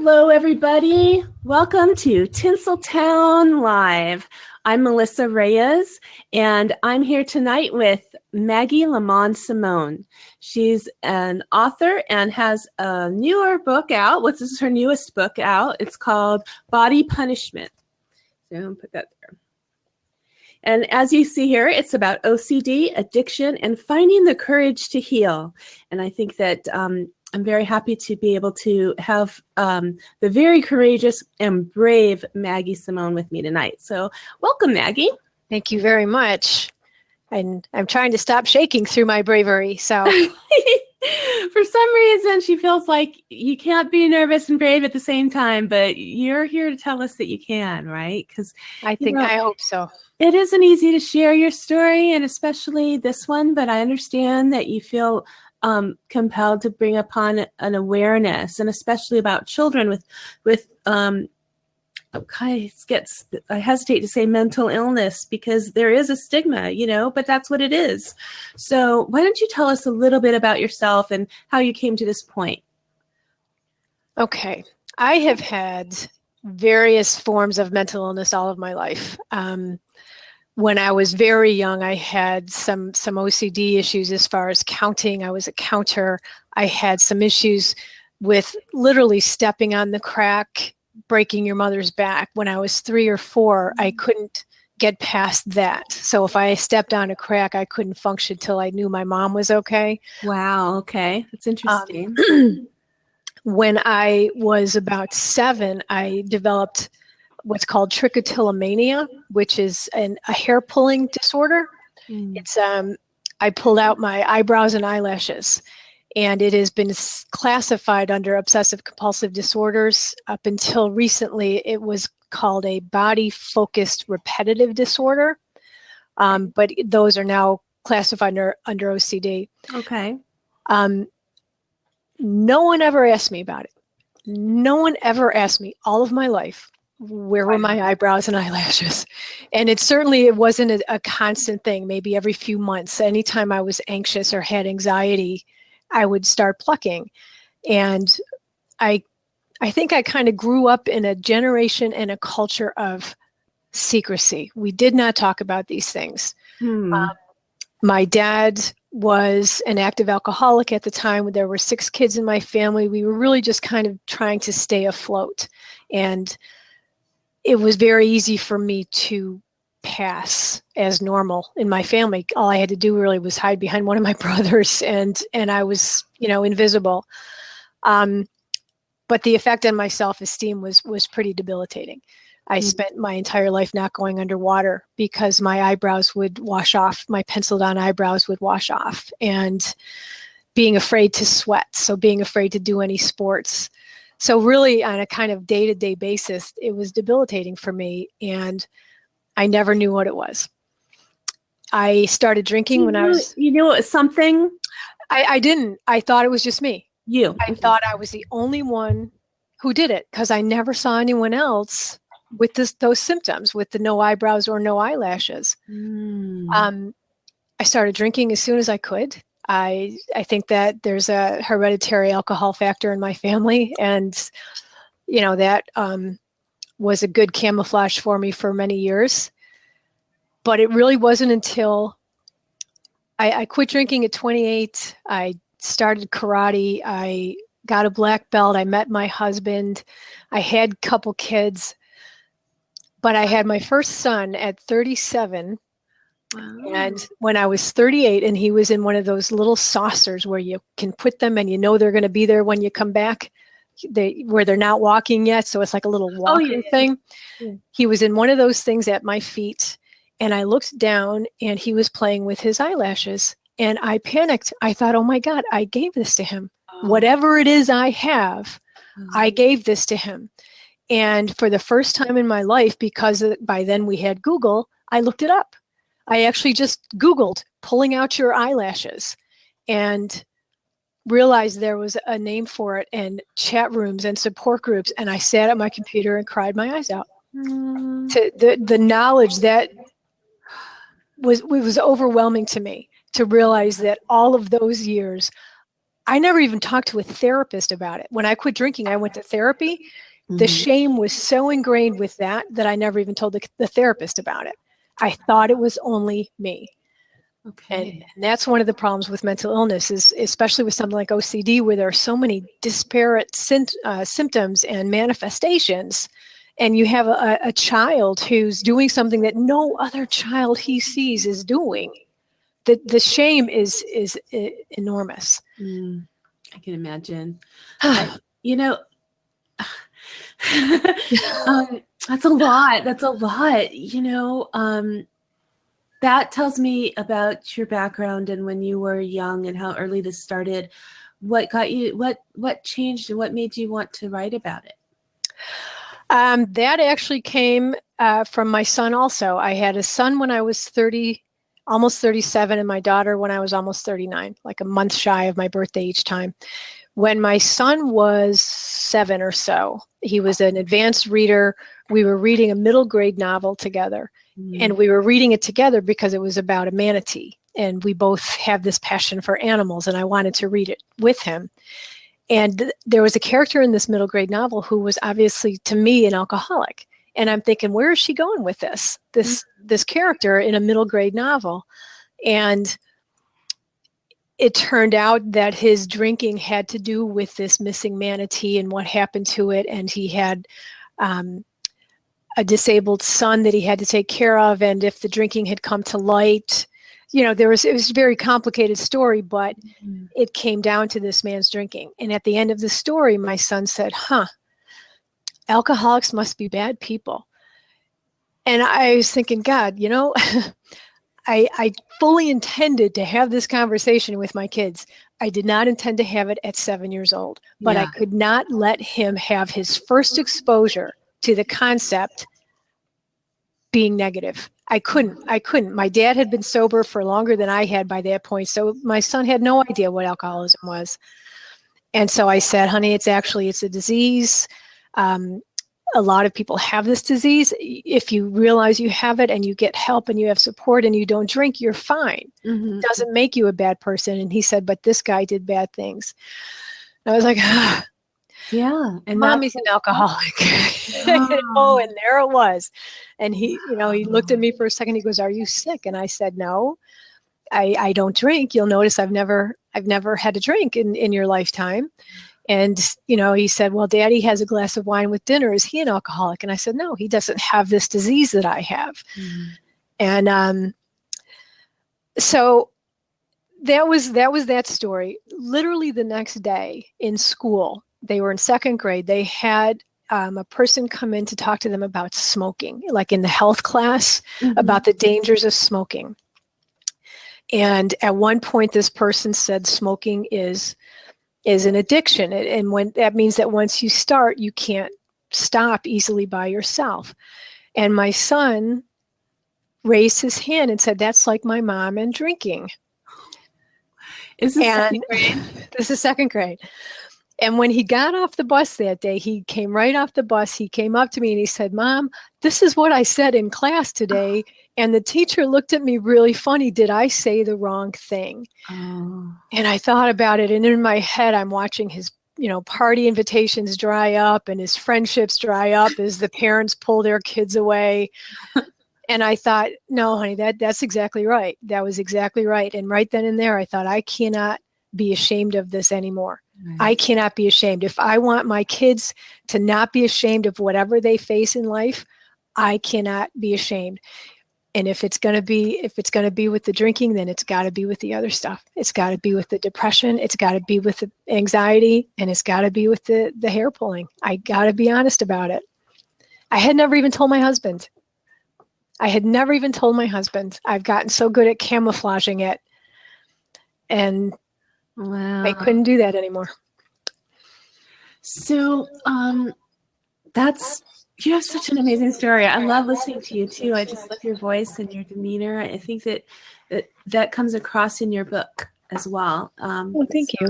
Hello, everybody. Welcome to Tinsel Town Live. I'm Melissa Reyes, and I'm here tonight with Maggie L Simone. She's an author and has a newer book out. This is her newest book out. It's called Body Punishment. So I'm going to put that there. And as you see here, it's about OCD, addiction, and finding the courage to heal. And I think that I'm very happy to be able to have the very courageous and brave Maggie Simone with me tonight. So welcome, Maggie. Thank you very much. And I'm trying to stop shaking through my bravery. So for some reason, she feels like you can't be nervous and brave at the same time, but you're here to tell us that you can, right? Because I hope so. It isn't easy to share your story, and especially this one, but I understand that you feel compelled to bring upon an awareness, and especially about children with I hesitate to say mental illness because there is a stigma, but that's what it is. So why don't you tell us a little bit about yourself and how you came to this point? Okay. I have had various forms of mental illness all of my life. When I was very young, I had some OCD issues as far as counting. I was a counter. I had some issues with literally stepping on the crack, breaking your mother's back. When I was 3 or 4, I couldn't get past that. So if I stepped on a crack, I couldn't function till I knew my mom was okay. Wow. Okay. That's interesting. When I was about 7, I developed what's called trichotillomania, which is a hair pulling disorder. It's I pulled out my eyebrows and eyelashes, and it has been classified under obsessive compulsive disorders. Up until recently, it was called a body focused repetitive disorder, but those are now classified under OCD. Okay. No one ever asked me about it. No one ever asked me all of my life, where were my eyebrows and eyelashes? And it wasn't a constant thing. Maybe every few months, anytime I was anxious or had anxiety, I would start plucking. And I think I kind of grew up in a generation and a culture of secrecy. We did not talk about these things. My dad was an active alcoholic at the time. There were 6 kids in my family. We were really just kind of trying to stay afloat. And it was very easy for me to pass as normal in my family. All I had to do really was hide behind one of my brothers, and I was, invisible. But the effect on my self-esteem was pretty debilitating. I spent my entire life not going underwater because my eyebrows would wash off. My penciled on eyebrows would wash off, and being afraid to sweat. So being afraid to do any sports. So really on a kind of day-to-day basis, it was debilitating for me, and I never knew what it was. I started drinking when I was... You knew it was something? I didn't. I thought it was just me. You? I thought I was the only one who did it because I never saw anyone else with those symptoms, with the no eyebrows or no eyelashes. I started drinking as soon as I could. I think that there's a hereditary alcohol factor in my family, and that was a good camouflage for me for many years. But it really wasn't until I quit drinking at 28. I started karate. I got a black belt. I met my husband. I had a couple kids, but I had my first son at 37. Wow. And when I was 38, and he was in one of those little saucers where you can put them and they're going to be there when you come back, where they're not walking yet. So it's like a little walking thing. Yeah. He was in one of those things at my feet, and I looked down and he was playing with his eyelashes, and I panicked. I thought, oh my God, I gave this to him. Whatever it is I have, I gave this to him. And for the first time in my life, because by then we had Google, I looked it up. I actually just Googled pulling out your eyelashes and realized there was a name for it, and chat rooms and support groups. And I sat at my computer and cried my eyes out. To the knowledge that was overwhelming to me, to realize that all of those years I never even talked to a therapist about it. When I quit drinking, I went to therapy. The shame was so ingrained with that I never even told the therapist about it. I thought it was only me. Okay. And that's one of the problems with mental illness, is especially with something like OCD, where there are so many disparate symptoms and manifestations. And you have a child who's doing something that no other child he sees is doing. The shame is enormous. I can imagine. That's a lot. That's a lot. That tells me about your background and when you were young and how early this started. What got you? What changed and what made you want to write about it? That actually came from my son also. I had a son when I was 30, almost 37, and my daughter when I was almost 39, like a month shy of my birthday each time. When my son was 7 or so, he was an advanced reader. We were reading a middle grade novel together, and we were reading it together because it was about a manatee. And we both have this passion for animals, and I wanted to read it with him. And there was a character in this middle grade novel who was obviously, to me, an alcoholic. And I'm thinking, where is she going with this? This character in a middle grade novel. And it turned out that his drinking had to do with this missing manatee and what happened to it. And he had a disabled son that he had to take care of. And if the drinking had come to light, it was a very complicated story, but it came down to this man's drinking. And at the end of the story, my son said, alcoholics must be bad people. And I was thinking, God, I fully intended to have this conversation with my kids. I did not intend to have it at 7 years old, but I could not let him have his first exposure to the concept being negative. I couldn't. My dad had been sober for longer than I had by that point. So my son had no idea what alcoholism was. And so I said, honey, it's a disease. A lot of people have this disease. If you realize you have it and you get help and you have support and you don't drink, you're fine. It doesn't make you a bad person. And he said, but this guy did bad things. And I was like, yeah. And Mommy's an alcoholic. Oh, and there it was. And he looked at me for a second. He goes, are you sick? And I said, no, I don't drink. You'll notice I've never had a drink in your lifetime. And, he said, well, Daddy has a glass of wine with dinner. Is he an alcoholic? And I said, no, he doesn't have this disease that I have. And so that was that story. Literally the next day in school, they were in second grade. They had a person come in to talk to them about smoking, like in the health class, about the dangers of smoking. And at one point, this person said smoking is an addiction. And when that means that once you start, you can't stop easily by yourself. And my son raised his hand and said, that's like my mom and drinking. Is this second grade? This is second grade. And when he got off the bus that day, he came right off the bus. He came up to me and he said, Mom, this is what I said in class today. And the teacher looked at me really funny. Did I say the wrong thing? And I thought about it. And in my head, I'm watching his, party invitations dry up and his friendships dry up as the parents pull their kids away. And I thought, no, honey, that's exactly right. That was exactly right. And right then and there, I thought, I cannot be ashamed of this anymore. I cannot be ashamed. If I want my kids to not be ashamed of whatever they face in life, I cannot be ashamed. And if it's going to be with the drinking, then it's got to be with the other stuff. It's got to be with the depression. It's got to be with the anxiety, and it's got to be with the hair pulling. I got to be honest about it. I had never even told my husband. I've gotten so good at camouflaging it. And wow. I couldn't do that anymore. So you have such an amazing story. I love listening to you too. I just love your voice and your demeanor. I think that comes across in your book as well. Well, thank you.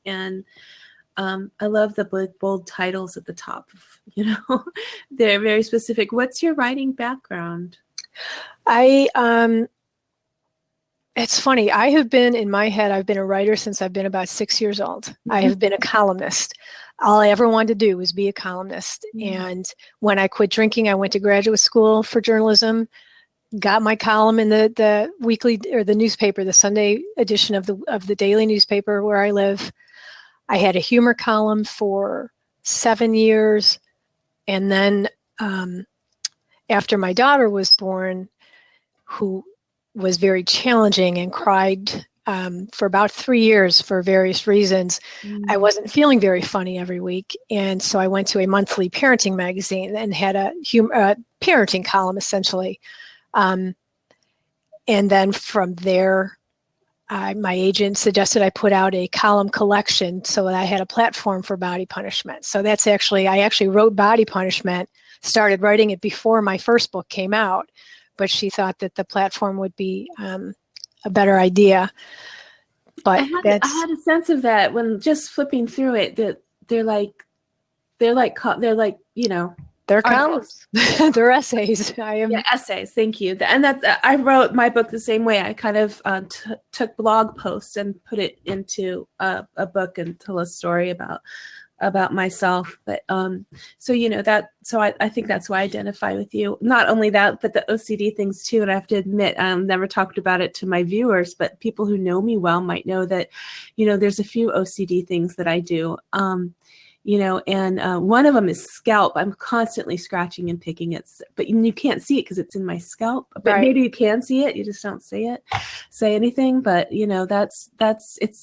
And I love the bold titles at the top. They're very specific. What's your writing background? I It's funny. I have been, in my head, I've been a writer since I've been about 6 years old. I have been a columnist. All I ever wanted to do was be a columnist. And when I quit drinking, I went to graduate school for journalism, got my column in the weekly, or the newspaper, the Sunday edition of the daily newspaper where I live. I had a humor column for 7 years. And then after my daughter was born, who was very challenging and cried for about 3 years for various reasons, I wasn't feeling very funny every week. And so I went to a monthly parenting magazine and had a parenting column, essentially. And then from there, my agent suggested I put out a column collection so that I had a platform for Body Punishment. So I actually wrote Body Punishment, started writing it before my first book came out, but she thought that the platform would be a better idea. But I had a sense of that when just flipping through it, that they're like, you know, they're columns. They're essays. Essays. Thank you. And that's, I wrote my book the same way. I kind of took blog posts and put it into a book and tell a story about myself. But so you know that, so I think that's why I identify with you. Not only that, but the OCD things too. And I have to admit, never talked about it to my viewers, but people who know me well might know that, you know, there's a few OCD things that I do. You know, and one of them is scalp. I'm constantly scratching and picking it, but you can't see it because it's in my scalp. But Right. Maybe you can see it. You just don't say anything. But you know,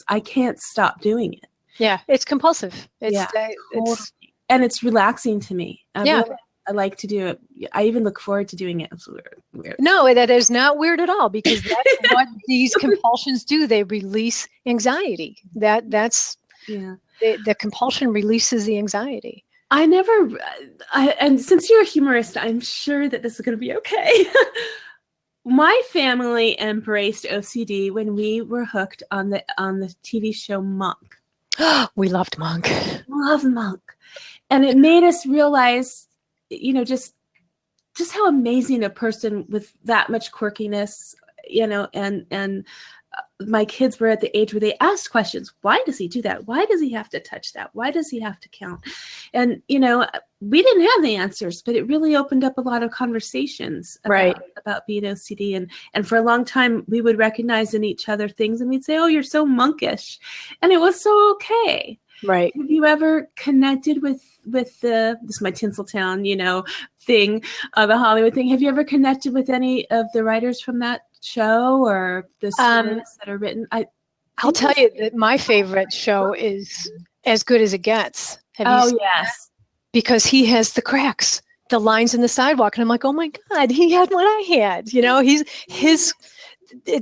I can't stop doing it. Yeah, it's compulsive. And it's relaxing to me. I like to do it. I even look forward to doing it. It's weird. No, that is not weird at all, because that's what these compulsions do. They release anxiety. That's the compulsion releases the anxiety. And since you're a humorist, I'm sure that this is going to be okay. My family embraced OCD when we were hooked on the TV show Monk. We loved Monk. Love Monk. And it made us realize, you know, just how amazing a person with that much quirkiness, you know, and my kids were at the age where they asked questions. Why does he do that? Why does he have to touch that? Why does he have to count? And, you know, we didn't have the answers, but it really opened up a lot of conversations about being OCD. And for a long time, we would recognize in each other things and we'd say, oh, you're so monkish. And it was so okay. Right. Have you ever connected with this is my Tinsel Town, you know, thing, the Hollywood thing. Have you ever connected with any of the writers from that show or the stories that are written? I'll tell you that my favorite show is As Good as It Gets. Have you seen that? Because he has the cracks, the lines in the sidewalk. And I'm like, oh my God, he had what I had. You know, it's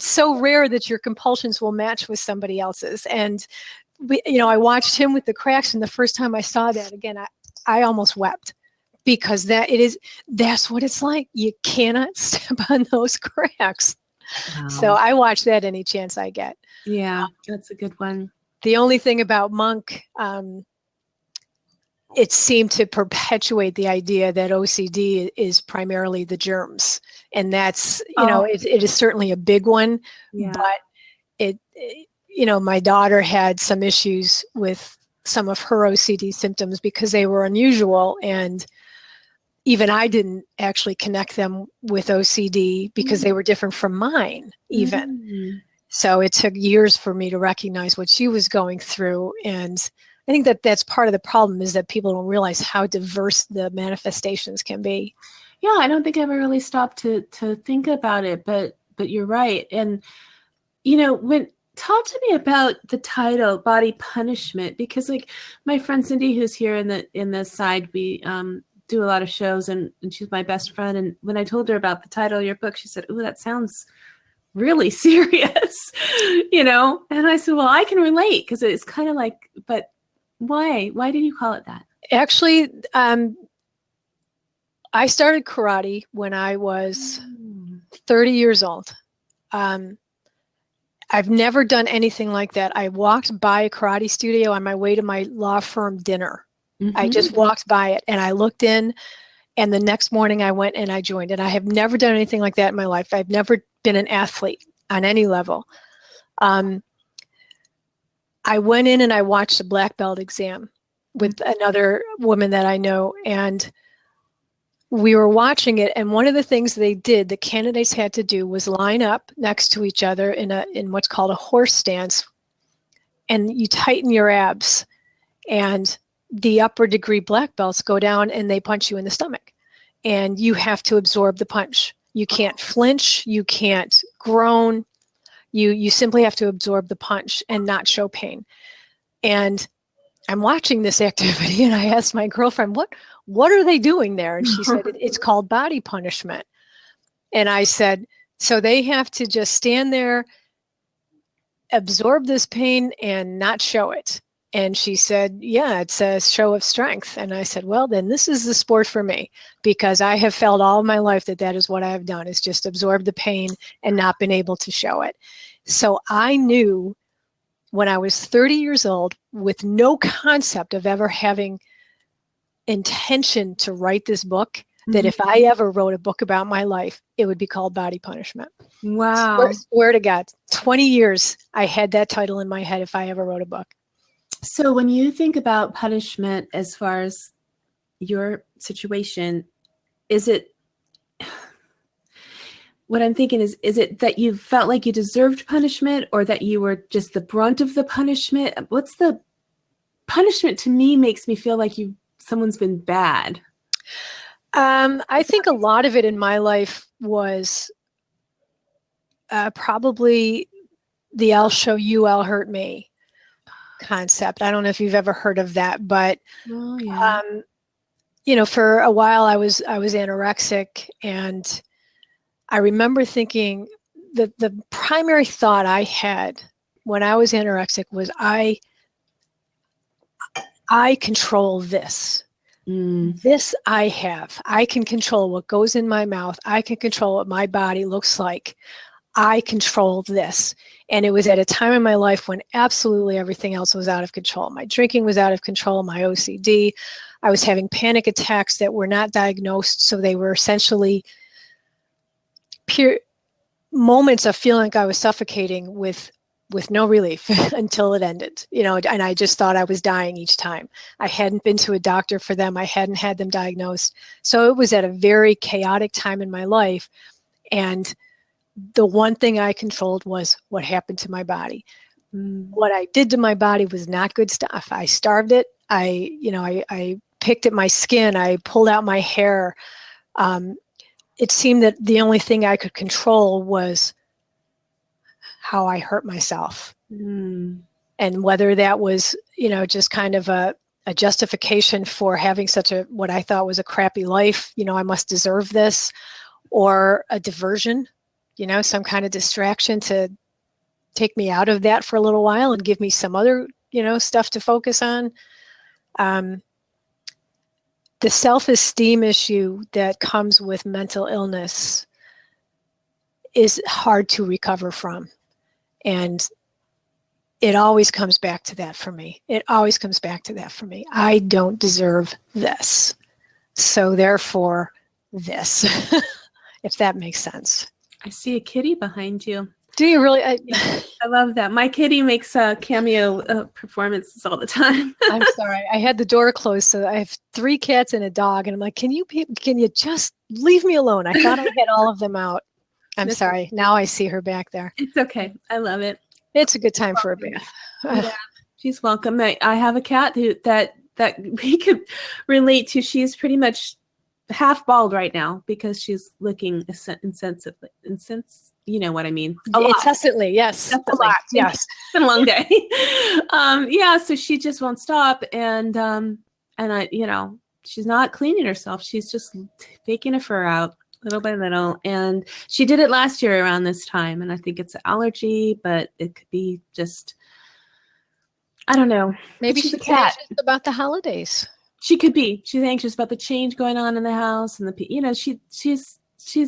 so rare that your compulsions will match with somebody else's. And I watched him with the cracks, and the first time I saw that again, I almost wept, because that's what it's like. You cannot step on those cracks. Wow. So I watch that any chance I get. Yeah, that's a good one. The only thing about Monk, it seemed to perpetuate the idea that OCD is primarily the germs, and that's it is certainly a big one. Yeah. But my daughter had some issues with some of her OCD symptoms because they were unusual, and even I didn't actually connect them with OCD because they were different from mine even. Mm-hmm. So it took years for me to recognize what she was going through. And I think that's part of the problem, is that people don't realize how diverse the manifestations can be. Yeah, I don't think I ever really stopped to think about it, but you're right. And, talk to me about the title, Body Punishment, because like my friend Cindy, who's here in the side, we do a lot of shows, and she's my best friend. And when I told her about the title of your book, she said, "Ooh, that sounds really serious," And I said, "Well, I can relate, because it's kind of like, but why? Why did you call it that?" Actually, I started karate when I was 30 years old. I've never done anything like that. I walked by a karate studio on my way to my law firm dinner. Mm-hmm. I just walked by it and I looked in, and the next morning I went and I joined it. I have never done anything like that in my life. I've never been an athlete. on any level. I went in and I watched a black belt exam with another woman that I know, and we were watching it. And one of the things they did, the candidates had to do, was line up next to each other in what's called a horse stance, and you tighten your abs, and the upper degree black belts go down and they punch you in the stomach, and you have to absorb the punch. You can't flinch, you can't groan. You simply have to absorb the punch and not show pain. And I'm watching this activity, and I asked my girlfriend, what are they doing there? And she said, it's called body punishment. And I said, so they have to just stand there, absorb this pain, and not show it. And she said, yeah, it's a show of strength. And I said, well, then this is the sport for me, because I have felt all of my life that is what I have done, is just absorb the pain and not been able to show it. So I knew when I was 30 years old, with no concept of ever having intention to write this book, that if I ever wrote a book about my life, it would be called Body Punishment. Wow. Swear to God, 20 years I had that title in my head if I ever wrote a book. So when you think about punishment, as far as your situation, is it, what I'm thinking is it that you felt like you deserved punishment, or that you were just the brunt of the punishment? What's the punishment? To me, makes me feel like someone's been bad. I think a lot of it in my life was probably the I'll show you, I'll hurt me concept. I don't know if you've ever heard of that, but for a while I was anorexic, and I remember thinking that the primary thought I had when I was anorexic was I control this. This I have. I can control what goes in my mouth. I can control what my body looks like. I control this. And it was at a time in my life when absolutely everything else was out of control. My drinking was out of control, my OCD. I was having panic attacks that were not diagnosed, so they were essentially pure moments of feeling like I was suffocating with no relief until it ended, and I just thought I was dying each time. I hadn't been to a doctor for them. I hadn't had them diagnosed. So it was at a very chaotic time in my life. And the one thing I controlled was what happened to my body. What I did to my body was not good stuff. I starved it. I picked at my skin. I pulled out my hair. It seemed that the only thing I could control was how I hurt myself. And whether that was, just kind of a justification for having such what I thought was a crappy life, I must deserve this, or a diversion, some kind of distraction to take me out of that for a little while and give me some other, stuff to focus on. The self-esteem issue that comes with mental illness is hard to recover from. And it always comes back to that for me. I don't deserve this. So therefore, this, if that makes sense. I see a kitty behind you. Do you really? I love that. My kitty makes cameo performances all the time. I'm sorry. I had the door closed, so I have 3 cats and a dog, and I'm like, can you just leave me alone? I thought I had all of them out. I'm sorry. Now I see her back there. It's okay. I love it. It's a good time for a bath. Yeah, she's welcome. I have a cat that we could relate to. She's pretty much half bald right now because she's looking insensibly. You know what I mean? Incessantly, yes. A lot, yes. It's been a long day. So she just won't stop, and I, she's not cleaning herself. She's just taking her fur out little by little, and she did it last year around this time, and I think it's an allergy, but it could be just, I don't know. Maybe she's a cat. Anxious about the holidays. She could be. She's anxious about the change going on in the house, and she's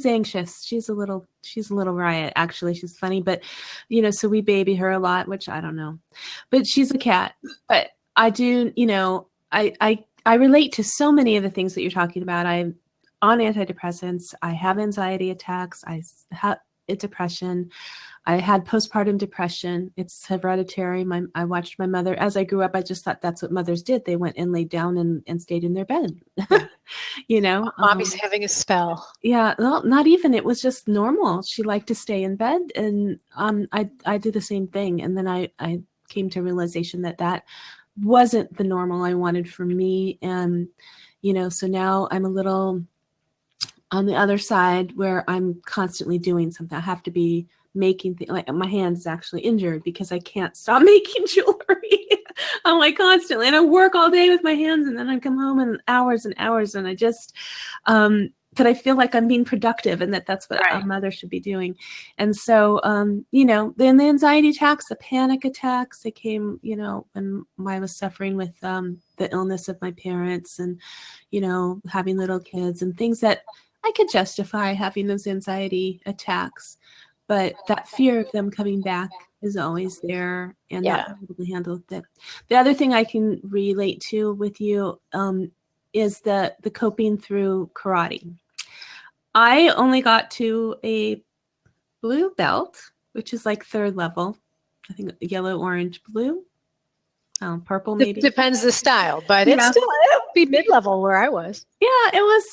anxious. She's a little riot, actually. She's funny, but so we baby her a lot, which I don't know. But she's a cat. But I do, I relate to so many of the things that you're talking about. I'm on antidepressants. I have anxiety attacks. depression. I had postpartum depression. It's hereditary. I watched my mother as I grew up. I just thought that's what mothers did. They went and laid down and stayed in their bed. You know, Mommy's having a spell. yeah, well, not even. It was just normal. She liked to stay in bed, and I did the same thing. And then I came to realization that that wasn't the normal I wanted for me. And so now I'm a little on the other side where I'm constantly doing something. I have to be making things. Like my hand is actually injured because I can't stop making jewelry. I'm like constantly, and I work all day with my hands, and then I come home and hours, and I just, but I feel like I'm being productive, and that's what a mother should be doing. And so, then the anxiety attacks, the panic attacks, they came, when I was suffering with the illness of my parents, and having little kids and things that I could justify having those anxiety attacks, but that fear of them coming back is always there, and not being able to handle it. The other thing I can relate to with you is the coping through karate. I only got to a blue belt, which is like 3rd level. I think yellow, orange, blue. Purple maybe. Depends the style, but it would be mid-level where I was. Yeah, it was.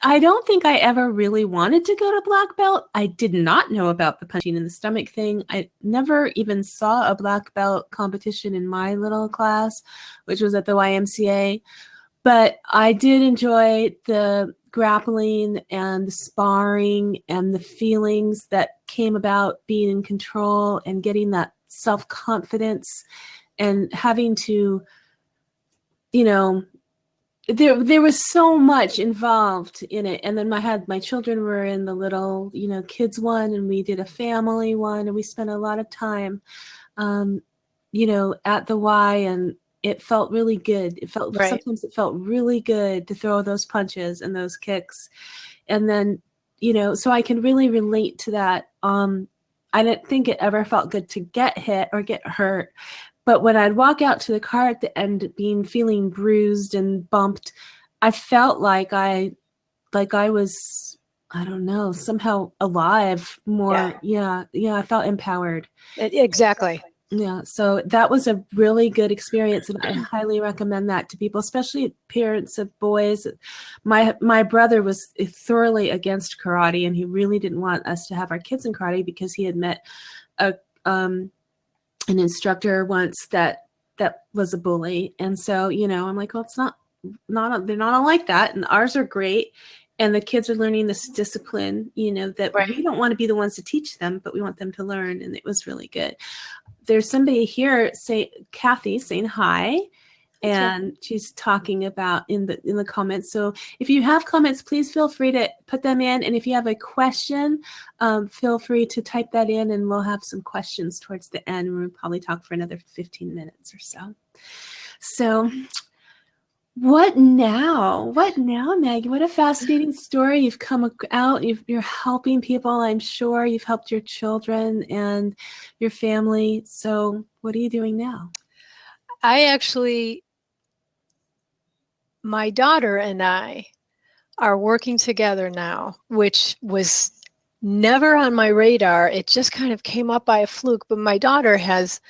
I don't think I ever really wanted to go to black belt. I did not know about the punching in the stomach thing. I never even saw a black belt competition in my little class, which was at the YMCA. But I did enjoy the grappling and the sparring and the feelings that came about being in control and getting that self-confidence and having to, there was so much involved in it. And then my children were in the little, kids one, and we did a family one, and we spent a lot of time, at the Y, and it felt really good. Sometimes it felt really good to throw those punches and those kicks. And then, so I can really relate to that. I didn't think it ever felt good to get hit or get hurt. But when I'd walk out to the car at the end, feeling bruised and bumped, I felt like I was, I don't know, somehow alive more. Yeah. I felt empowered. Exactly. Yeah. So that was a really good experience, and I highly recommend that to people, especially parents of boys. My brother was thoroughly against karate, and he really didn't want us to have our kids in karate because he had met an instructor once that was a bully. And so, I'm like, well, it's not they're not all like that. And ours are great. And the kids are learning this discipline, that we don't want to be the ones to teach them, but we want them to learn. And it was really good. There's somebody here, Kathy, saying hi. And she's talking about in the comments. So if you have comments, please feel free to put them in. And if you have a question, feel free to type that in, and we'll have some questions towards the end. We'll probably talk for another 15 minutes or so. So what now, Maggie? What a fascinating story. You've come out, you're helping people. I'm sure you've helped your children and your family. So what are you doing now? My daughter and I are working together now, which was never on my radar. It just kind of came up by a fluke. But my daughter has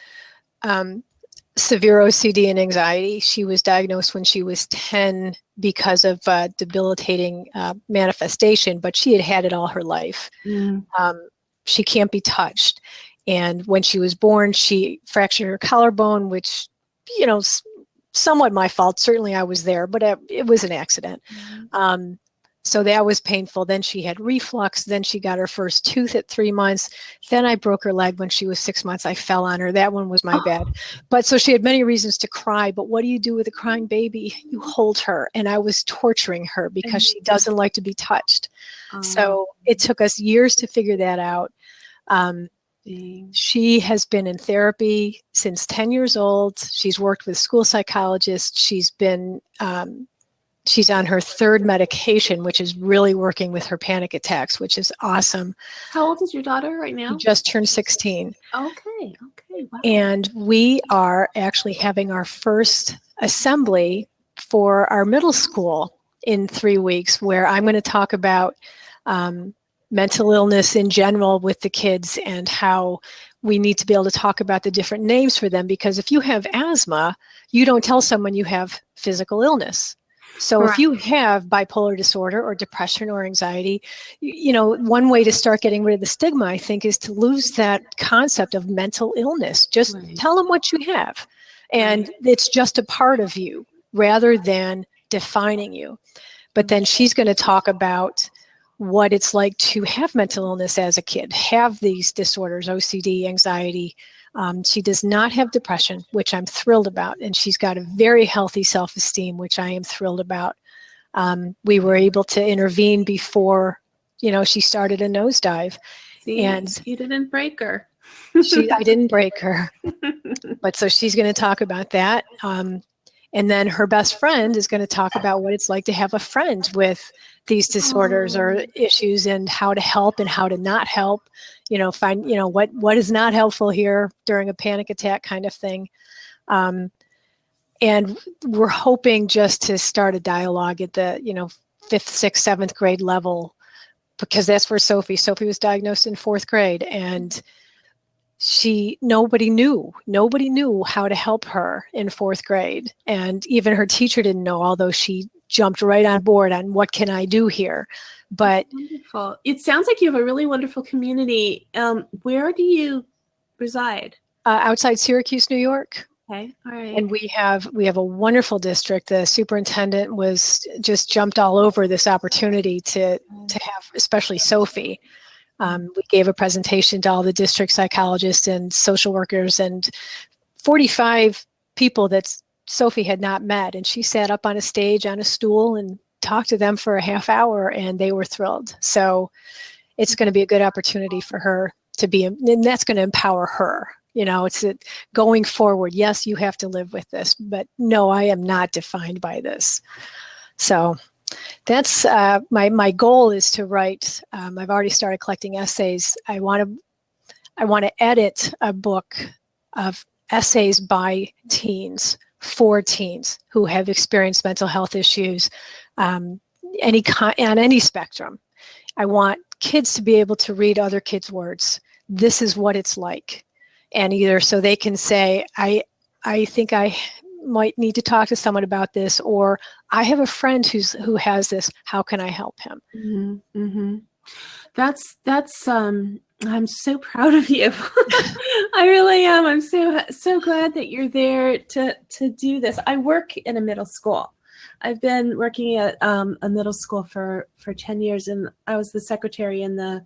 severe OCD and anxiety. She was diagnosed when she was 10 because of debilitating manifestation, but she had had it all her life. She can't be touched. And when she was born, she fractured her collarbone, which, somewhat my fault. Certainly I was there, but it was an accident. So that was painful. Then she had reflux. Then she got her first tooth at 3 months. Then I broke her leg when she was 6 months. I fell on her. That one was my bad. But so she had many reasons to cry. But what do you do with a crying baby? You hold her. And I was torturing her because she doesn't like to be touched. So it took us years to figure that out. She has been in therapy since 10 years old. She's worked with school psychologists. She's been, she's on her 3rd medication, which is really working with her panic attacks, which is awesome. How old is your daughter right now? She just turned 16. Okay. Wow. And we are actually having our first assembly for our middle school in 3 weeks, where I'm going to talk about mental illness in general with the kids, and how we need to be able to talk about the different names for them, because if you have asthma, you don't tell someone you have physical illness. So if you have bipolar disorder or depression or anxiety, one way to start getting rid of the stigma, I think, is to lose that concept of mental illness. Just tell them what you have, and it's just a part of you rather than defining you. But then she's going to talk about what it's like to have mental illness as a kid, have these disorders, OCD, anxiety. She does not have depression, which I'm thrilled about. And she's got a very healthy self-esteem, which I am thrilled about. We were able to intervene before, she started a nosedive. See, and you didn't break her. I didn't break her. But so she's going to talk about that. And then her best friend is going to talk about what it's like to have a friend with these disorders or issues, and how to help and how to not help, find, what is not helpful here during a panic attack kind of thing. And we're hoping just to start a dialogue at the, 5th, 6th, 7th grade level, because that's where Sophie was diagnosed in 4th grade, and nobody knew how to help her in 4th grade. And even her teacher didn't know, although she jumped right on board on what can I do here. But wonderful. It sounds like you have a really wonderful community. Where do you reside? Outside Syracuse, New York. Okay. All right. And we have a wonderful district. The superintendent was just jumped all over this opportunity to have, especially Sophie. We gave a presentation to all the district psychologists and social workers, and 45 people that Sophie had not met. And she sat up on a stage on a stool and talked to them for a half hour, and they were thrilled. So it's going to be a good opportunity for her to be, and that's going to empower her. It's going forward. Yes, you have to live with this, but no, I am not defined by this. So that's my goal is to write. I've already started collecting essays. I want to edit a book of essays by teens, for teens who have experienced mental health issues, on any spectrum. I want kids to be able to read other kids' words. This is what it's like, and either so they can say, I think I might need to talk to someone about this, or I have a friend who has this. How can I help him? Mm-hmm. Mm-hmm. That's I'm so proud of you. I really am. I'm so glad that you're there to do this. I work in a middle school. I've been working at a middle school for 10 years, and I was the secretary in the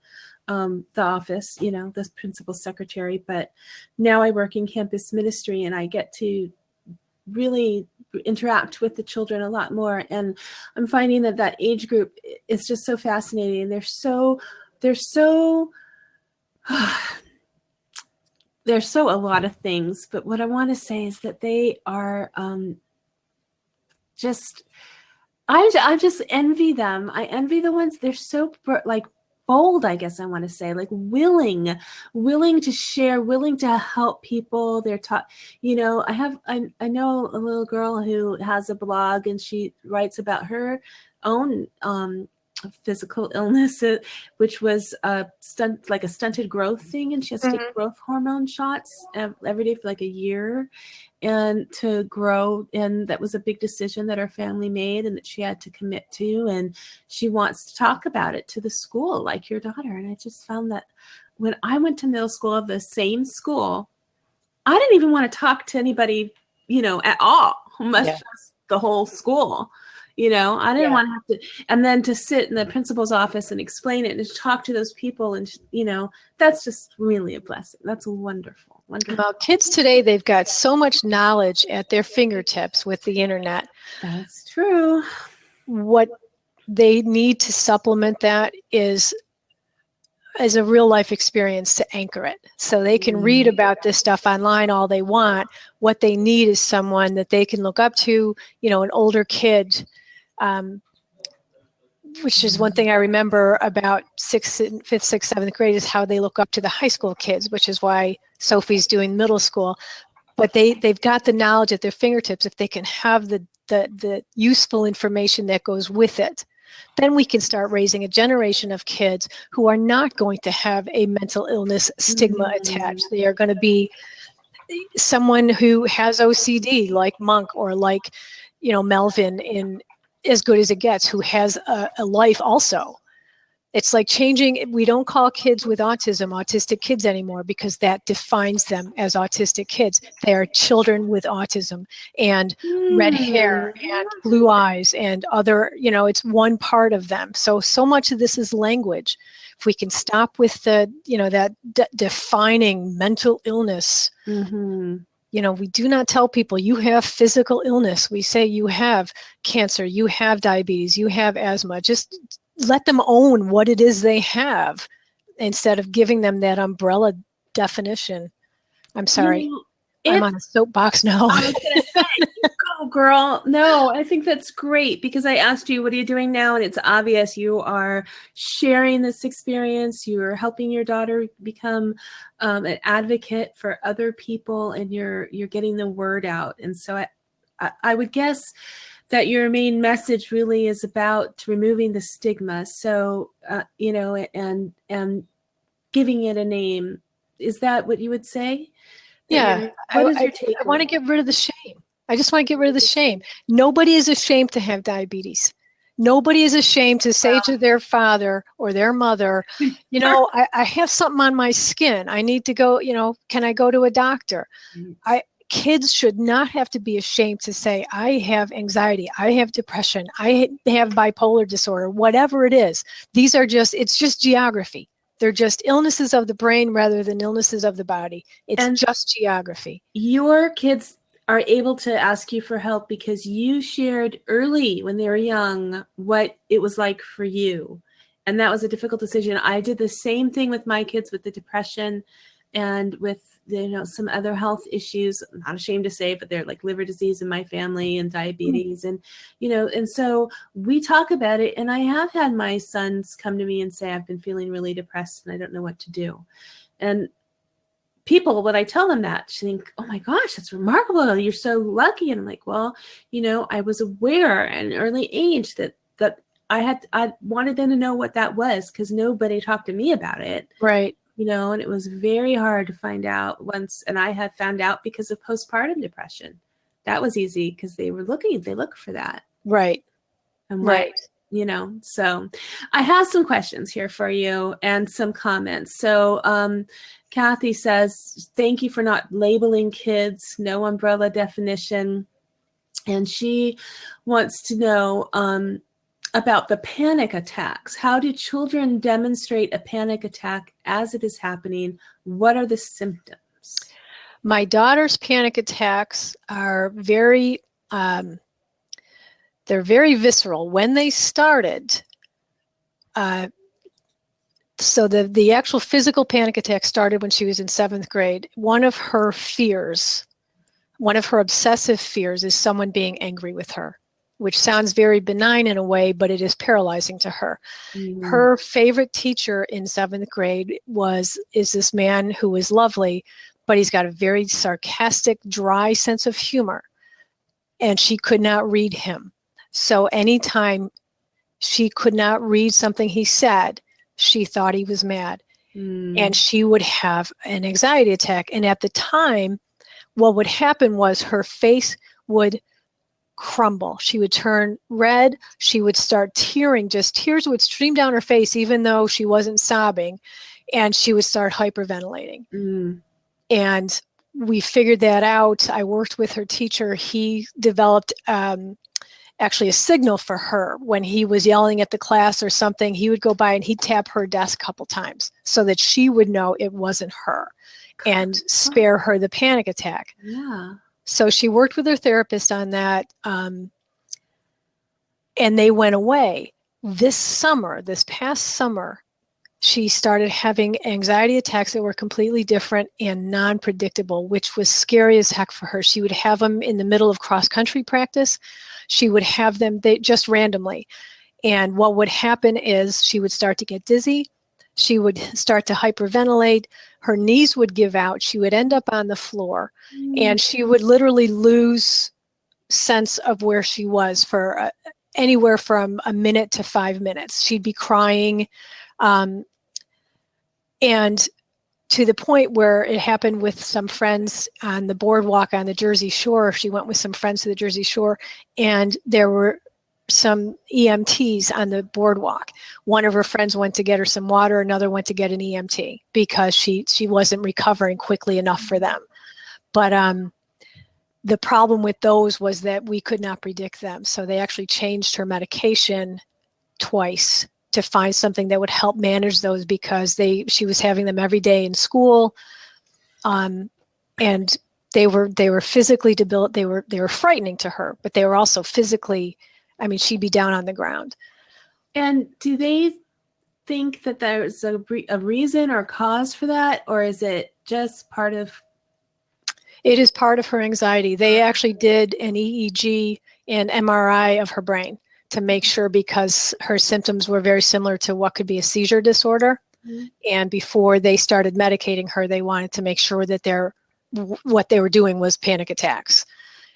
office, the principal secretary. But now I work in campus ministry, and I get to really interact with the children a lot more. And I'm finding that age group is just so fascinating. They're so a lot of things. But what I want to say is that they are I just envy them. I envy the ones, they're so bold, I guess I want to say, willing to share, willing to help people. They're taught, I know a little girl who has a blog, and she writes about her own physical illness, which was a stunted growth thing, and she has to take growth hormone shots every day for a year, and to grow. And that was a big decision that her family made, and that she had to commit to. And she wants to talk about it to the school, like your daughter. And I just found that when I went to middle school, of the same school, I didn't even want to talk to anybody, at all, much less the whole school. I didn't want to have to, and then to sit in the principal's office and explain it and talk to those people. And, that's just really a blessing. That's wonderful. Well, kids today, they've got so much knowledge at their fingertips with the internet. That's true. What they need to supplement that is as a real life experience to anchor it. So they can read about this stuff online all they want. What they need is someone that they can look up to, an older kid, which is one thing I remember about 5th, 6th, 7th grade, is how they look up to the high school kids, which is why Sophie's doing middle school. But they've got the knowledge at their fingertips if they can have the useful information that goes with it. then we can start raising a generation of kids who are not going to have a mental illness stigma attached. They are going to be someone who has OCD, like Monk, or like, Melvin in As Good as It Gets, who has a life also. It's like changing. We don't call kids with autism autistic kids anymore, because that defines them as autistic kids. They are children with autism and red hair and blue eyes and other, it's one part of them. So much of this is language. If we can stop with the, that defining mental illness, we do not tell people you have physical illness. We say you have cancer, you have diabetes, you have asthma. Just let them own what it is they have, instead of giving them that umbrella definition. I'm sorry. I'm on a soapbox now. I was going to say, you go, girl. No, I think that's great, because I asked you, what are you doing now? And it's obvious you are sharing this experience. You are helping your daughter become an advocate for other people, and you're getting the word out. And so I would guess that your main message really is about removing the stigma. So, and giving it a name. Is that what you would say? Yeah. What is your take? I want to get rid of the shame. I just want to get rid of the shame. Nobody is ashamed to have diabetes. Nobody is ashamed to say to their father or their mother, I have something on my skin. I need to go, can I go to a doctor? Kids should not have to be ashamed to say, I have anxiety, I have depression, I have bipolar disorder, whatever it is. It's just geography. They're just illnesses of the brain rather than illnesses of the body. It's just geography. Your kids are able to ask you for help because you shared early when they were young what it was like for you. And that was a difficult decision. I did the same thing with my kids with the depression and with some other health issues. I'm not ashamed to say, but they're like liver disease in my family and diabetes. And, and so we talk about it. And I have had my sons come to me and say, I've been feeling really depressed and I don't know what to do. And people, when I tell them that, think, oh my gosh, that's remarkable. You're so lucky. And I'm like, well, I was aware at an early age that I wanted them to know what that was, because nobody talked to me about it. Right. And it was very hard to find out once. And I had found out because of postpartum depression. That was easy because they look for that. Right. And so I have some questions here for you and some comments. So Kathy says, thank you for not labeling kids, no umbrella definition. And she wants to know, about the panic attacks. How do children demonstrate a panic attack as it is happening? What are the symptoms? My daughter's panic attacks are very visceral. When they started, so the actual physical panic attack started when she was in 7th grade. One of her obsessive fears is someone being angry with her, which sounds very benign in a way, but it is paralyzing to her. Mm-hmm. Her favorite teacher in 7th grade is this man who was lovely, but he's got a very sarcastic, dry sense of humor, and she could not read him. So anytime she could not read something he said, she thought he was mad. And she would have an anxiety attack. And at the time, what would happen was her face would crumble. She would turn red. She would start tearing. Just tears would stream down her face, even though she wasn't sobbing. And she would start hyperventilating. And we figured that out. I worked with her teacher. He developed actually a signal for her. When he was yelling at the class or something, he would go by and he'd tap her desk a couple times so that she would know it wasn't her and spare her the panic attack. Yeah. So she worked with her therapist on that, and they went away. This past summer, she started having anxiety attacks that were completely different and non-predictable, which was scary as heck for her. She would have them in the middle of cross-country practice. She would have them just randomly. And what would happen is she would start to get dizzy. She would start to hyperventilate. Her knees would give out. She would end up on the floor. And she would literally lose sense of where she was for anywhere from a minute to 5 minutes. She'd be crying, and to the point where it happened with some friends on the boardwalk on the Jersey Shore. She went with some friends to the Jersey Shore, and there were some EMTs on the boardwalk. One of her friends went to get her some water, another went to get an EMT because she wasn't recovering quickly enough for them. But the problem with those was that we could not predict them. So they actually changed her medication twice to find something that would help manage those, because she was having them every day in school, and they were physically debilitated. They were frightening to her, but they were also physically. I mean, she'd be down on the ground. And do they think that there's a reason or cause for that, or is it just part of? It is part of her anxiety. They actually did an EEG and MRI of her brain to make sure, because her symptoms were very similar to what could be a seizure disorder. Mm-hmm. And before they started medicating her, they wanted to make sure that what they were doing was panic attacks.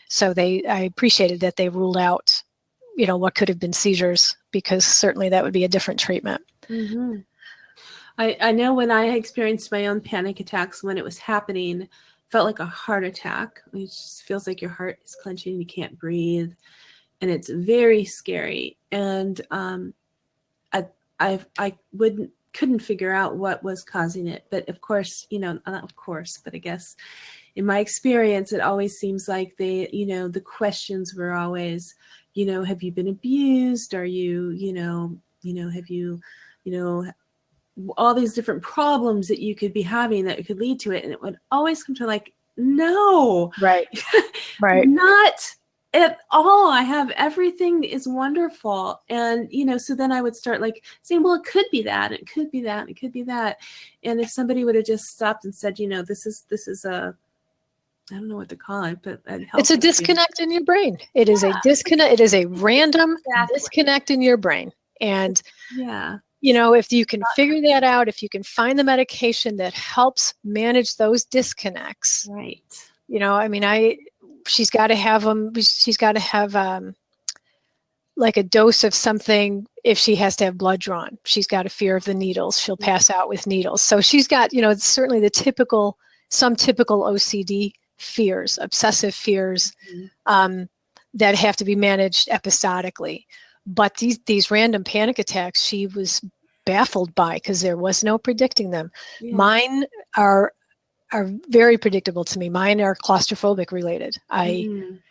So I appreciated that they ruled out, what could have been seizures, because certainly that would be a different treatment. Mm-hmm. I know when I experienced my own panic attacks, when it was happening, felt like a heart attack. It just feels like your heart is clenching, you can't breathe, and it's very scary. And I couldn't figure out what was causing it. But of course, not of course, but I guess in my experience, it always seems like the questions were always, have you been abused? Are you, have you, all these different problems that you could be having that could lead to it. And it would always come to like, no, right. Not at all. I have everything is wonderful. And, so then I would start like saying, well, it could be that, it could be that, it could be that. And if somebody would have just stopped and said, this is a, I don't know what to call it, but it's a disconnect in your brain. It is a disconnect. It is a random disconnect in your brain. And if you can figure that out, if you can find the medication that helps manage those disconnects, right. She's got to have them. She's got to have like a dose of something. If she has to have blood drawn, she's got a fear of the needles. She'll pass out with needles. So she's got, it's certainly some typical OCD fears, obsessive fears, that have to be managed episodically. But these random panic attacks, she was baffled by, because there was no predicting them. Yeah. Mine are very predictable to me. Mine are claustrophobic related. And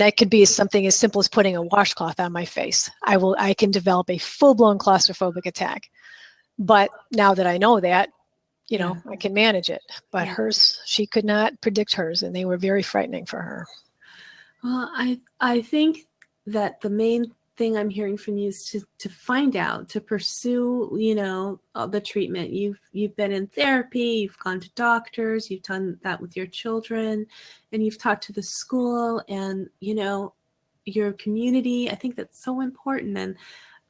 it could be something as simple as putting a washcloth on my face. I can develop a full-blown claustrophobic attack. But now that I know that, I can manage it. But hers, she could not predict hers, and they were very frightening for her. Well, I think that the main thing I'm hearing from you is to find out, to pursue, the treatment. You've been in therapy, you've gone to doctors, you've done that with your children, and you've talked to the school and, your community. I think that's so important. And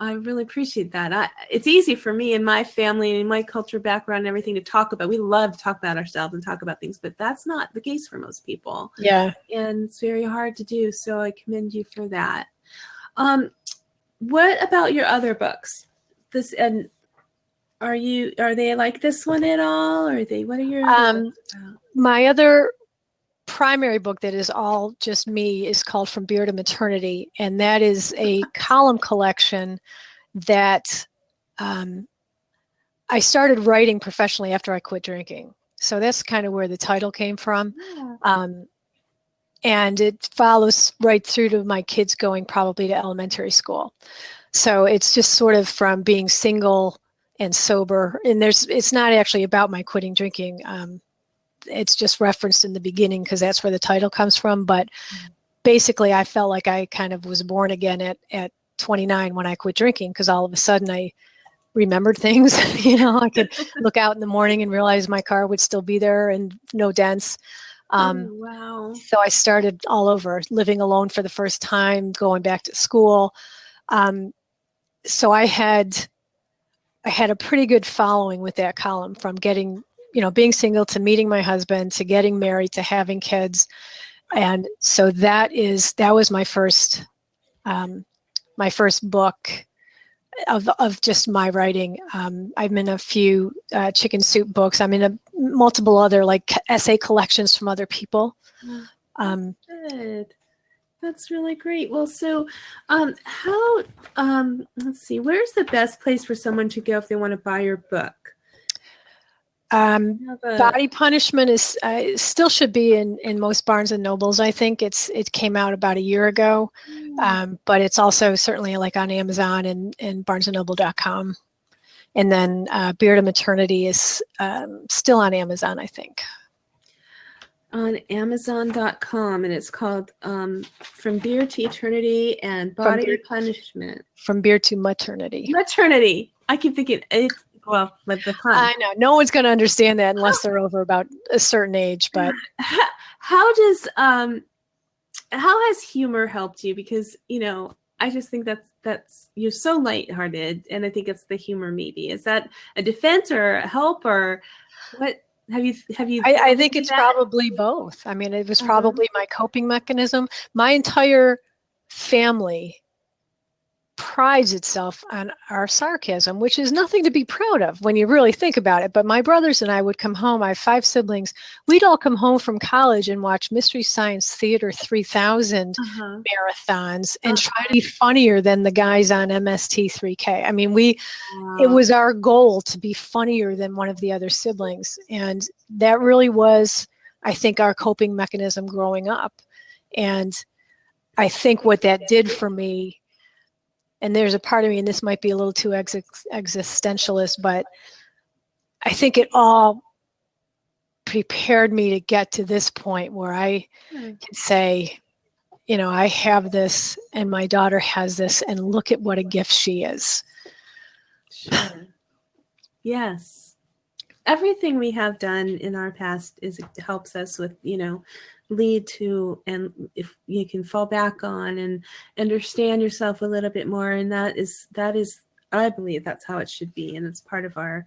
I really appreciate that. It's easy for me and my family and my culture background and everything to talk about. We love to talk about ourselves and talk about things, but that's not the case for most people. Yeah. And it's very hard to do. So I commend you for that. What about your other books? Are they like this one at all? Or what are your other books about? My other primary book that is all just me is called From Beer to Maternity. And that is a column collection that I started writing professionally after I quit drinking. So that's kind of where the title came from. Yeah. And it follows right through to my kids going probably to elementary school. So it's just sort of from being single and sober. And it's not actually about my quitting drinking. It's just referenced in the beginning because that's where the title comes from. But basically, I felt like I kind of was born again at 29 when I quit drinking, because all of a sudden I remembered things. I could look out in the morning and realize my car would still be there and no dents. Wow. So I started all over, living alone for the first time, going back to school. So I had a pretty good following with that column, from getting, being single to meeting my husband to getting married to having kids. And so that was my first my first book of just my writing. I'm in a few chicken soup books. I'm in multiple other like essay collections from other people. Good. That's really great. Well, so how, let's see, where's the best place for someone to go if they want to buy your book? Body Punishment is still should be in most Barnes and Nobles. I think it came out about a year ago, but it's also certainly like on Amazon and BarnesandNoble.com. And then Beard of Maternity is still on Amazon, I think. On Amazon.com, and it's called From Beard to Eternity and Body Punishment. From Beard to Maternity. Maternity. I keep thinking it's, well, with the pun. I know. No one's going to understand that unless they're over about a certain age. But how has humor helped you? Because, you know, I just think that's you're so lighthearted, and I think it's the humor maybe. Is that a defense or a help, or what? Have you I think it's probably both. I mean, it was probably my coping mechanism. My entire family prides itself on our sarcasm, which is nothing to be proud of when you really think about it. But my brothers and I would come home. I have 5 siblings. We'd all come home from college and watch Mystery Science Theater 3000 marathons and try to be funnier than the guys on MST3K. I mean, it was our goal to be funnier than one of the other siblings. And that really was, I think, our coping mechanism growing up. And I think what that did for me, and there's a part of me, and this might be a little too existentialist, but I think it all prepared me to get to this point where I can say, you know, I have this and my daughter has this, and look at what a gift she is. Sure. Yes. Everything we have done in our past helps us with, you know, lead to, and if you can fall back on and understand yourself a little bit more, and that is I believe that's how it should be, and it's part of our,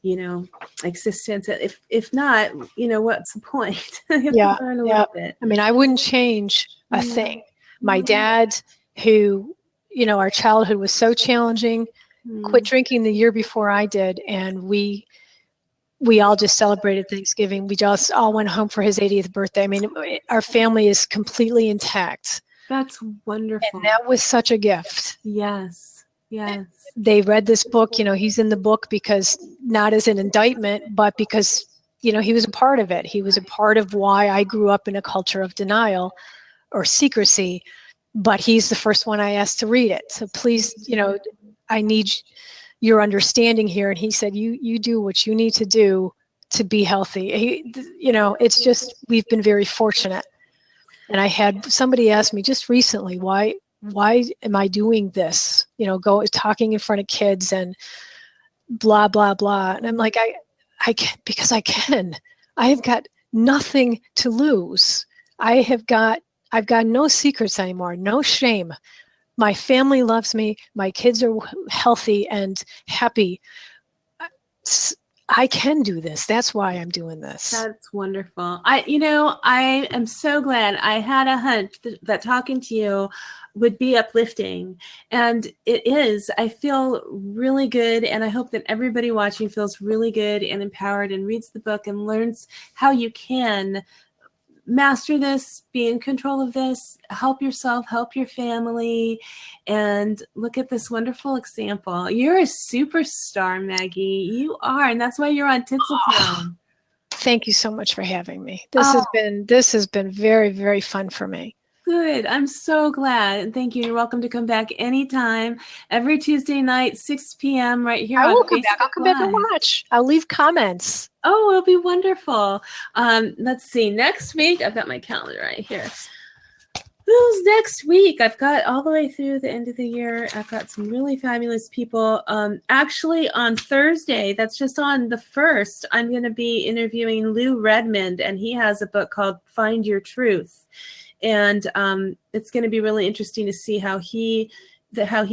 you know, existence. If not, you know, what's the point? Learn a little bit. I mean, I wouldn't change a thing. My dad, who, you know, our childhood was so challenging, quit drinking the year before I did, and we all just celebrated Thanksgiving. We just all went home for his 80th birthday. I mean, our family is completely intact. That's wonderful. And that was such a gift. Yes. Yes. They read this book, you know, he's in the book because not as an indictment, but because, you know, he was a part of it. He was a part of why I grew up in a culture of denial or secrecy, but he's the first one I asked to read it. So please, you know, I need your understanding here. And he said, you do what you need to do to be healthy. You know, it's just, we've been very fortunate. And I had somebody ask me just recently, why am I doing this? You know, talking in front of kids and blah, blah, blah. And I'm like, I can, because I can. I have got nothing to lose. I've got no secrets anymore, no shame. My family loves me. My kids are healthy and happy. I can do this. That's why I'm doing this. That's wonderful. I am so glad. I had a hunch that talking to you would be uplifting, and it is. I feel really good, and I hope that everybody watching feels really good and empowered and reads the book and learns how you can master this, be in control of this, help yourself, help your family, and look at this wonderful example. You're a superstar, Maggie. You are, and that's why you're on Tinsel Town. Thank you so much for having me. This has been very, very fun for me. Good. I'm so glad. And thank you. You're welcome to come back anytime. Every Tuesday night, 6 p.m. right here on Facebook. I'll come back and watch. I'll leave comments. Oh, it'll be wonderful. Let's see. Next week, I've got my calendar right here. Who's next week? I've got all the way through the end of the year. I've got some really fabulous people. Actually, on Thursday, that's just on the 1st, I'm going to be interviewing Lou Redmond, and he has a book called Find Your Truth. And it's going to be really interesting to see how he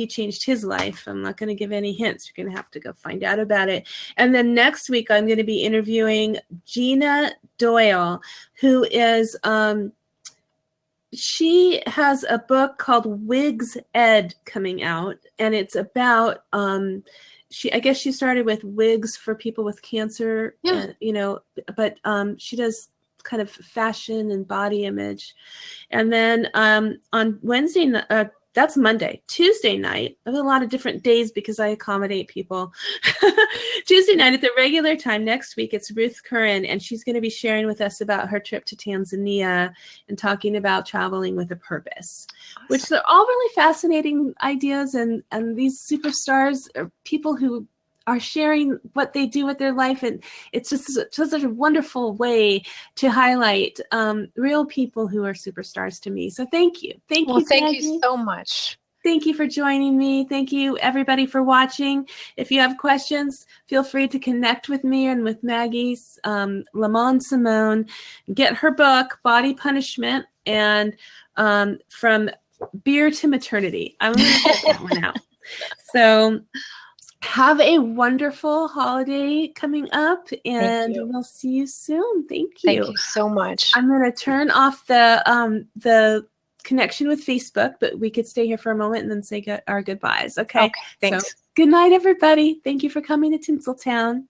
changed his life. I'm not going to give any hints. You're going to have to go find out about it. And then next week, I'm going to be interviewing Gina Doyle, who is she has a book called Wigs Ed coming out, and it's about I guess she started with wigs for people with cancer, Yeah. and, but she does kind of fashion and body image. And then on Wednesday, that's Monday. Tuesday night, I have a lot of different days because I accommodate people. Tuesday night at the regular time next week, it's Ruth Curran, and she's going to be sharing with us about her trip to Tanzania and talking about traveling with a purpose, which are all really fascinating ideas. And these superstars are people who are sharing what they do with their life, and it's just such a wonderful way to highlight real people who are superstars to me. So thank you. Thank you, Thank Maggie. you so much. Thank you for joining me. Thank you, everybody, for watching. If you have questions, feel free to connect with me and with Maggie L Simone. Get her book, Body Punishment, and From Beer to Maternity. I'm going to get that one out. So have a wonderful holiday coming up, and we'll see you soon. Thank you. Thank you so much. I'm going to turn off the connection with Facebook, but we could stay here for a moment and then say our goodbyes. Okay. Thanks. So, good night, everybody. Thank you for coming to Tinsel Town.